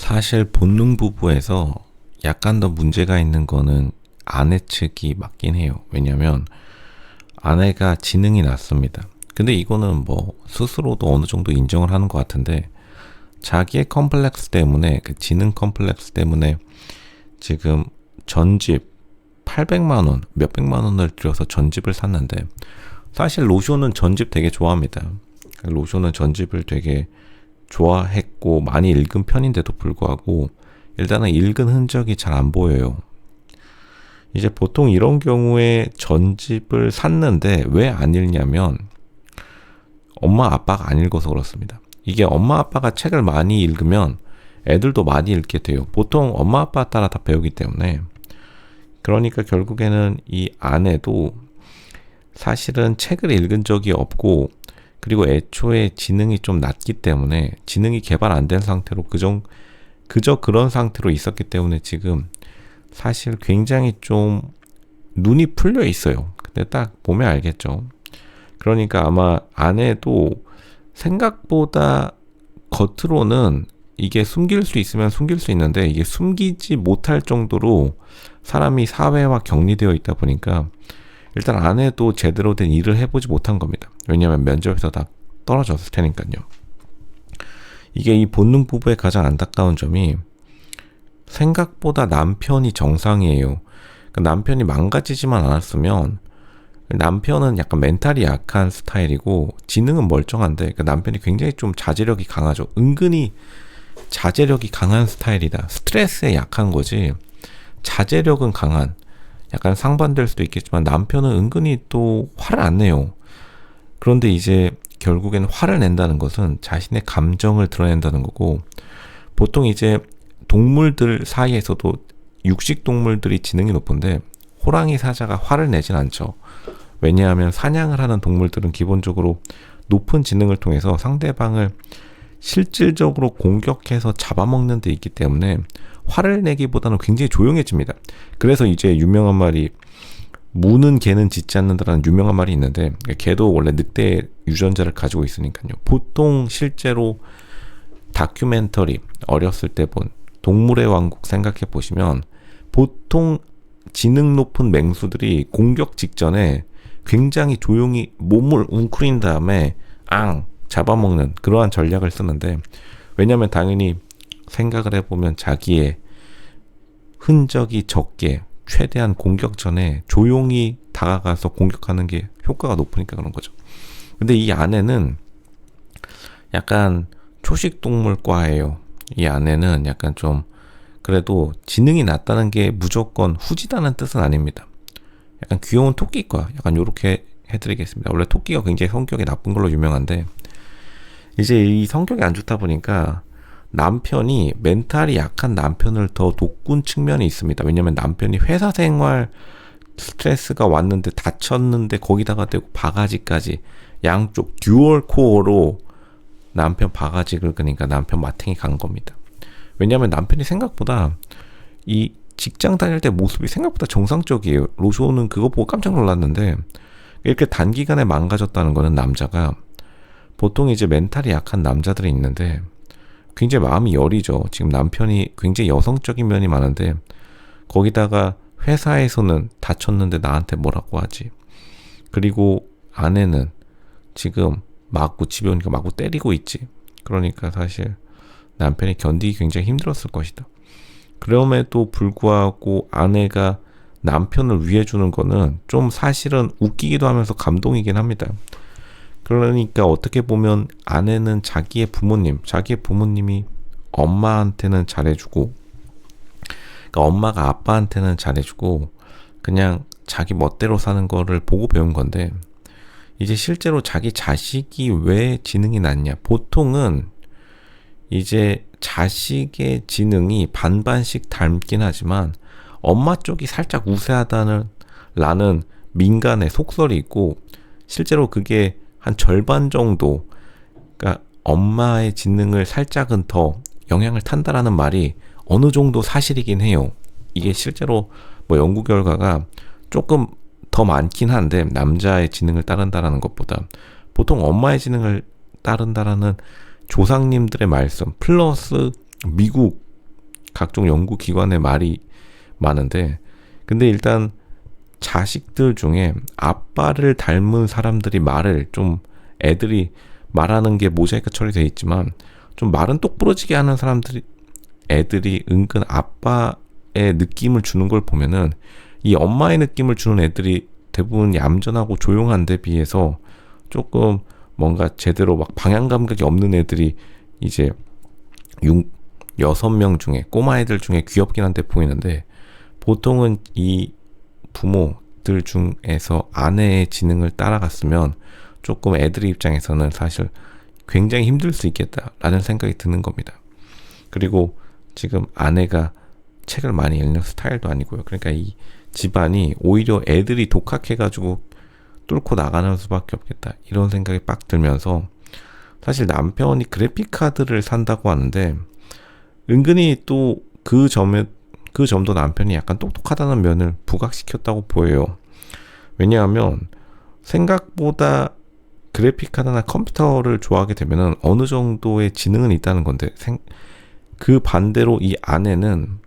사실 본능 부부에서 약간 더 문제가 있는 거는 아내 측이 맞긴 해요. 왜냐면 아내가 지능이 낮습니다. 근데 이거는 뭐 스스로도 어느 정도 인정을 하는 것 같은데 자기의 컴플렉스 때문에 그 지능 컴플렉스 때문에 지금 전집 800만 원, 몇백만 원을 들여서 전집을 샀는데 사실 로쇼는 전집 되게 좋아합니다. 로쇼는 전집을 되게 좋아했고 많이 읽은 편인데도 불구하고 일단은 읽은 흔적이 잘 안 보여요. 이제 보통 이런 경우에 전집을 샀는데 왜 안 읽냐면 엄마 아빠가 안 읽어서 그렇습니다. 이게 엄마 아빠가 책을 많이 읽으면 애들도 많이 읽게 돼요. 보통 엄마 아빠 따라 다 배우기 때문에. 그러니까 결국에는 이 아내도 사실은 책을 읽은 적이 없고 그리고 애초에 지능이 좀 낮기 때문에 지능이 개발 안 된 상태로 그저 그런 상태로 있었기 때문에 지금 사실 굉장히 좀 눈이 풀려 있어요. 근데 딱 보면 알겠죠. 그러니까 아마 아내도 생각보다 겉으로는 이게 숨길 수 있으면 숨길 수 있는데 이게 숨기지 못할 정도로 사람이 사회와 격리되어 있다 보니까 일단 아내도 제대로 된 일을 해보지 못한 겁니다. 왜냐하면 면접에서 다 떨어졌을 테니까요. 이게 이 본능 부부의 가장 안타까운 점이 생각보다 남편이 정상이에요. 그러니까 남편이 망가지지만 않았으면 남편은 약간 멘탈이 약한 스타일이고 지능은 멀쩡한데 그러니까 남편이 굉장히 좀 자제력이 강하죠. 은근히 자제력이 강한 스타일이다. 스트레스에 약한 거지 자제력은 강한, 약간 상반될 수도 있겠지만 남편은 은근히 또 화를 안 내요. 그런데 이제 결국엔 화를 낸다는 것은 자신의 감정을 드러낸다는 거고 보통 이제 동물들 사이에서도 육식 동물들이 지능이 높은데 호랑이 사자가 화를 내진 않죠. 왜냐하면 사냥을 하는 동물들은 기본적으로 높은 지능을 통해서 상대방을 실질적으로 공격해서 잡아먹는 데 있기 때문에 화를 내기보다는 굉장히 조용해집니다. 그래서 이제 유명한 말이 무는 개는 짖지 않는다라는 유명한 말이 있는데 개도 원래 늑대 유전자를 가지고 있으니까요. 보통 실제로 다큐멘터리 어렸을 때 본 동물의 왕국 생각해 보시면 보통 지능 높은 맹수들이 공격 직전에 굉장히 조용히 몸을 웅크린 다음에 잡아먹는 그러한 전략을 쓰는데 왜냐하면 당연히 생각을 해보면 자기의 흔적이 적게 최대한 공격 전에 조용히 다가가서 공격하는 게 효과가 높으니까 그런 거죠. 근데 이 아내는 약간 초식동물과예요. 이 아내는 약간 좀 그래도 지능이 낮다는 게 무조건 후지다는 뜻은 아닙니다. 약간 귀여운 토끼과 약간 요렇게 해드리겠습니다. 원래 토끼가 굉장히 성격이 나쁜 걸로 유명한데 이제 이 성격이 안 좋다 보니까 남편이 멘탈이 약한 남편을 더 돕군 측면이 있습니다. 왜냐면 남편이 회사 생활 스트레스가 왔는데 다쳤는데 거기다가 대고 바가지까지 양쪽 듀얼 코어로 남편 바가지 긁으니까 남편 마탱이 간 겁니다. 왜냐면 남편이 생각보다 이 직장 다닐 때 모습이 생각보다 정상적이에요. 로쇼는 그거 보고 깜짝 놀랐는데 이렇게 단기간에 망가졌다는 거는 남자가 보통 이제 멘탈이 약한 남자들이 있는데 굉장히 마음이 여리죠. 지금 남편이 굉장히 여성적인 면이 많은데 거기다가 회사에서는 다쳤는데 나한테 뭐라고 하지. 그리고 아내는 지금 집에 오니까 마구 때리고 있지. 그러니까 사실 남편이 견디기 굉장히 힘들었을 것이다. 그럼에도 불구하고 아내가 남편을 위해주는 거는 좀 사실은 웃기기도 하면서 감동이긴 합니다. 그러니까 어떻게 보면 아내는 자기의 부모님이 엄마한테는 잘해주고 그러니까 엄마가 아빠한테는 잘해주고 그냥 자기 멋대로 사는 거를 보고 배운 건데 이제 실제로 자기 자식이 왜 지능이 낮냐. 보통은 이제 자식의 지능이 반반씩 닮긴 하지만 엄마 쪽이 살짝 우세하다는 라는 민간의 속설이 있고 실제로 그게 한 절반 정도 그러니까 엄마의 지능을 살짝은 더 영향을 탄다라는 말이 어느 정도 사실이긴 해요. 이게 실제로 뭐 연구 결과가 조금 더 많긴 한데 남자의 지능을 따른다라는 것보다 보통 엄마의 지능을 따른다라는 조상님들의 말씀 플러스 미국 각종 연구기관의 말이 많은데, 근데 일단 자식들 중에 아빠를 닮은 사람들이 말을 좀, 애들이 말하는 게 모자이크 처리되어 있지만 좀 말은 똑부러지게 하는 사람들이, 애들이 은근 아빠의 느낌을 주는 걸 보면은 이 엄마의 느낌을 주는 애들이 대부분 얌전하고 조용한 데 비해서 조금 뭔가 제대로 막 방향 감각이 없는 애들이 이제 6명 중에, 꼬마 애들 중에 귀엽긴 한데 보이는데, 보통은 이 부모들 중에서 아내의 지능을 따라갔으면 조금 애들 입장에서는 사실 굉장히 힘들 수 있겠다라는 생각이 드는 겁니다. 그리고 지금 아내가 책을 많이 읽는 스타일도 아니고요. 그러니까 이 집안이 오히려 애들이 독학해가지고 뚫고 나가는 수밖에 없겠다, 이런 생각이 빡 들면서, 사실 남편이 그래픽 카드를 산다고 하는데 은근히 또 그 점도 남편이 약간 똑똑하다는 면을 부각시켰다고 보여요. 왜냐하면 생각보다 그래픽 카드나 컴퓨터를 좋아하게 되면은 어느 정도의 지능은 있다는 건데, 그 반대로 이 아내는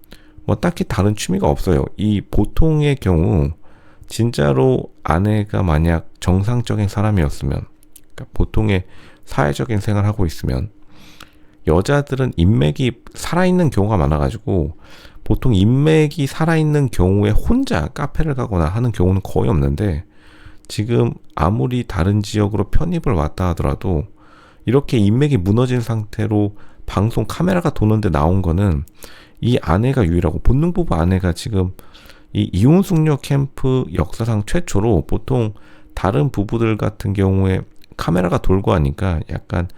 뭐 딱히 다른 취미가 없어요. 이 보통의 경우 진짜로 아내가 만약 정상적인 사람이었으면, 그러니까 보통의 사회적인 생활을 하고 있으면, 여자들은 인맥이 살아있는 경우가 많아가지고 보통 인맥이 살아있는 경우에 혼자 카페를 가거나 하는 경우는 거의 없는데, 지금 아무리 다른 지역으로 편입을 왔다 하더라도 이렇게 인맥이 무너진 상태로 방송 카메라가 도는데 나온 거는 이 아내가 유일하고, 본능부부 아내가 지금 이 이혼 숙녀 캠프 역사상 최초로, 보통 다른 부부들 같은 경우에 카메라가 돌고 하니까 약간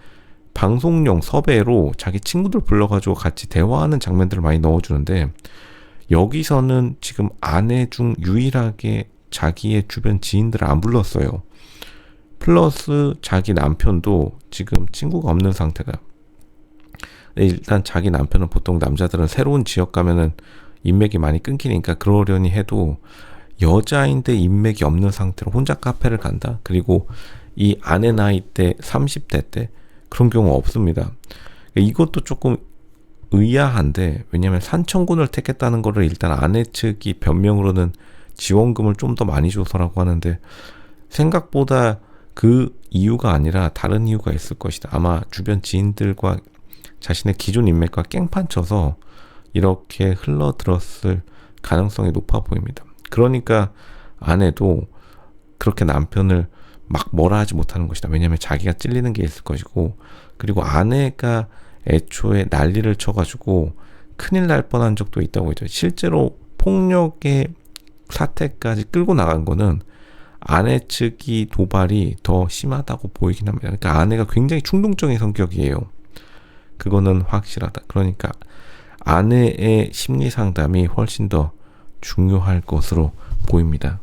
방송용 섭외로 자기 친구들 불러가지고 같이 대화하는 장면들을 많이 넣어주는데, 여기서는 지금 아내 중 유일하게 자기의 주변 지인들을 안 불렀어요. 플러스 자기 남편도 지금 친구가 없는 상태가. 일단 자기 남편은, 보통 남자들은 새로운 지역 가면은 인맥이 많이 끊기니까 그러려니 해도 여자인데 인맥이 없는 상태로 혼자 카페를 간다? 그리고 이 아내 나이 때 30대 때 그런 경우 없습니다. 이것도 조금 의아한데, 왜냐면 산청군을 택했다는 거를 일단 아내 측이 변명으로는 지원금을 좀 더 많이 줘서라고 하는데, 생각보다 그 이유가 아니라 다른 이유가 있을 것이다. 아마 주변 지인들과 자신의 기존 인맥과 깽판 쳐서 이렇게 흘러들었을 가능성이 높아 보입니다. 그러니까 아내도 그렇게 남편을 막 뭐라 하지 못하는 것이다. 왜냐하면 자기가 찔리는 게 있을 것이고, 그리고 아내가 애초에 난리를 쳐가지고 큰일 날 뻔한 적도 있다고 했죠. 실제로 폭력의 사태까지 끌고 나간 거는 아내 측이 도발이 더 심하다고 보이긴 합니다. 그러니까 아내가 굉장히 충동적인 성격이에요. 그거는 확실하다. 그러니까 아내의 심리 상담이 훨씬 더 중요할 것으로 보입니다.